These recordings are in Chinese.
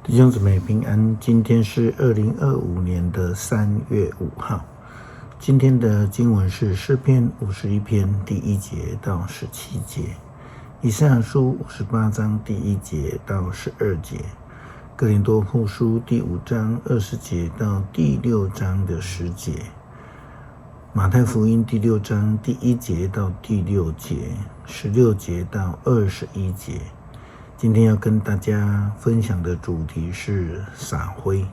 弟兄姊妹平安，今天是2025年的3月5号。今天的经文是诗篇51篇第1节到17节，以赛亚书58章第1节到12节，哥林多后书第5章20节到第6章的10节，马太福音第6章第1节到第6节，16节到21节。今天要跟大家分享的主题是撒灰。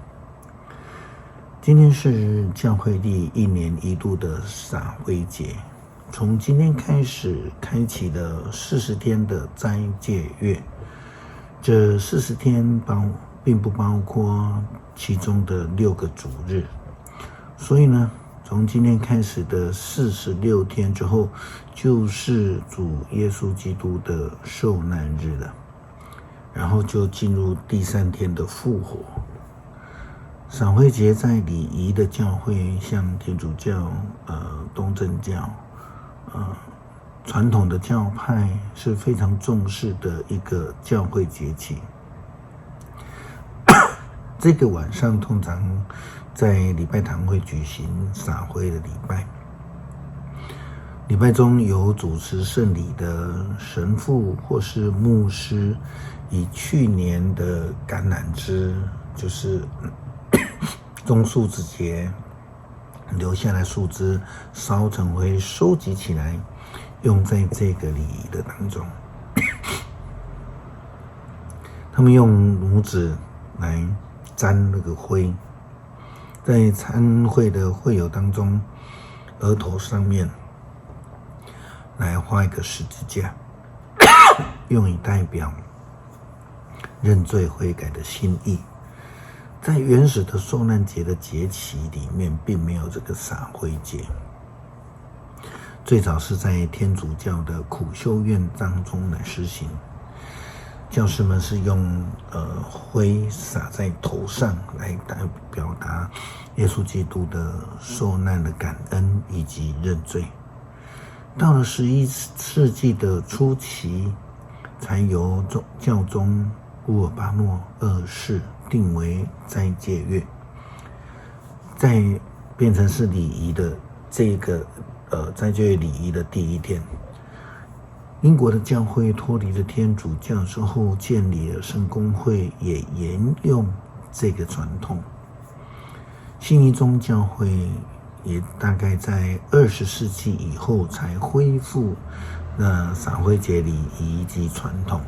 今天是教会历1年1度的撒灰节，从今天开始开启了40天的斋戒月。这40天并不包括其中的6个主日，所以呢，从今天开始的46天之后，就是主耶稣基督的受难日了。然后就进入第3天的复活。撒灰节在礼仪的教会，像天主教、东正教、传统的教派是非常重视的一个教会节气。这个晚上通常在礼拜堂会举行撒灰的礼拜。礼拜中有主持圣礼的神父或是牧师，以去年的橄榄枝，就是棕树枝节留下来树枝烧成灰，收集起来，用在这个礼仪的当中。他们用拇指来沾那个灰，在参会的会友当中，额头上面来画一个十字架，用以代表认罪悔改的心意。在原始的受难节的节期里面，并没有这个撒灰节。最早是在天主教的苦修院当中来实行，教士们是用灰撒在头上，来表达耶稣基督的受难的感恩以及认罪。到了11世纪的初期，才由教宗乌尔巴诺2世定为斋戒月，再变成是礼仪的这个斋戒月礼仪的第1天。英国的教会脱离了天主教之后，建立了圣公会，也沿用这个传统。信义宗教会也大概在20世纪以后才恢复撒灰节礼仪及传统。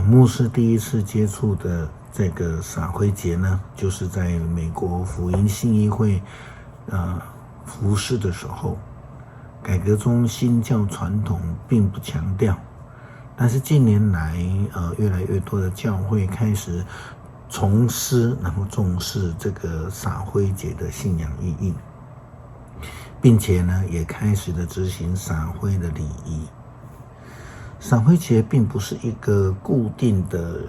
牧师第一次接触的这个撒灰节呢，就是在美国福音信义会服事的时候。改革中新教传统并不强调，但是近年来越来越多的教会开始重视然后重视这个撒灰节的信仰意义，并且呢也开始了执行撒灰的礼仪。撒灰节并不是一个固定的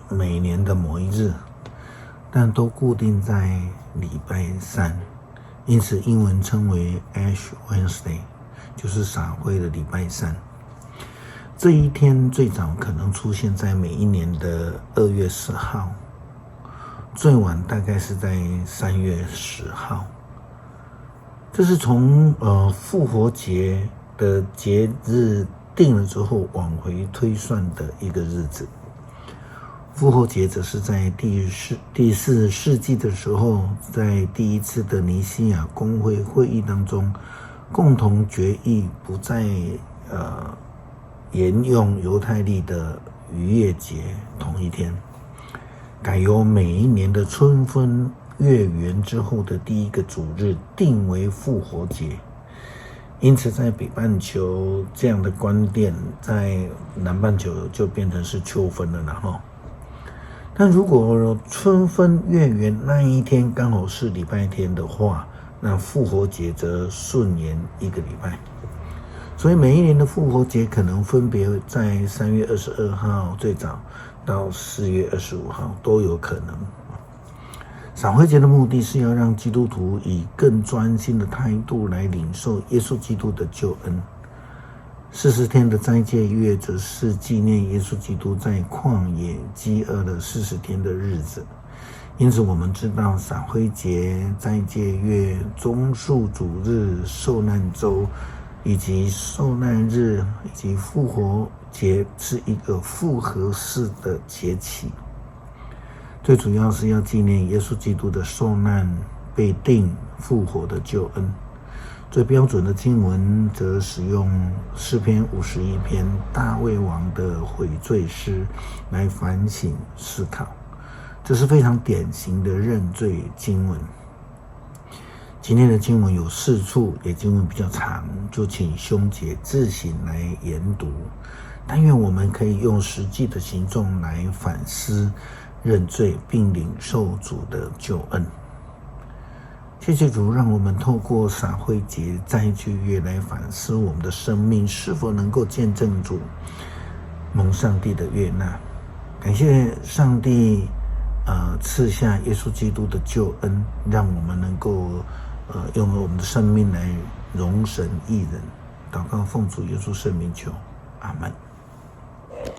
每年的某一日，但都固定在礼拜3，因此英文称为 Ash Wednesday， 就是撒灰的礼拜3。这一天最早可能出现在每一年的2月10号，最晚大概是在3月10号。这是从复活节的节日定了之后往回推算的一个日子。复活节则是在第4世纪的时候，在第1次的尼西亚公会会议当中，共同决议不再沿用犹太历的逾越节同一天，改由每一年的春分月圆之后的第1个主日定为复活节。因此在北半球这样的观念，在南半球就变成是秋分了啦。但如果春分月圆那一天刚好是礼拜天的话，那复活节则顺延1个礼拜。所以每一年的复活节可能分别在3月22号最早到4月25号都有可能。撒灰节的目的是要让基督徒以更专心的态度来领受耶稣基督的救恩。40天的斋戒月则是纪念耶稣基督在旷野饥饿了40天的日子。因此我们知道闪灰节、斋戒月、棕树主日、受难周以及受难日以及复活节是一个复合式的节期，最主要是要纪念耶稣基督的受难、被钉、复活的救恩。最标准的经文则使用诗篇51篇大卫王的悔罪诗来反省思考，这是非常典型的认罪经文。今天的经文有4处，也经文比较长，就请兄姐自行来研读。但愿我们可以用实际的行动来反思、认罪，并领受主的救恩。谢谢主，让我们透过闪灰节、斋戒月来反思我们的生命是否能够见证主蒙上帝的悦纳。感谢上帝赐下耶稣基督的救恩，让我们能够用我们的生命来荣神益人。祷告奉主耶稣圣名求，阿们。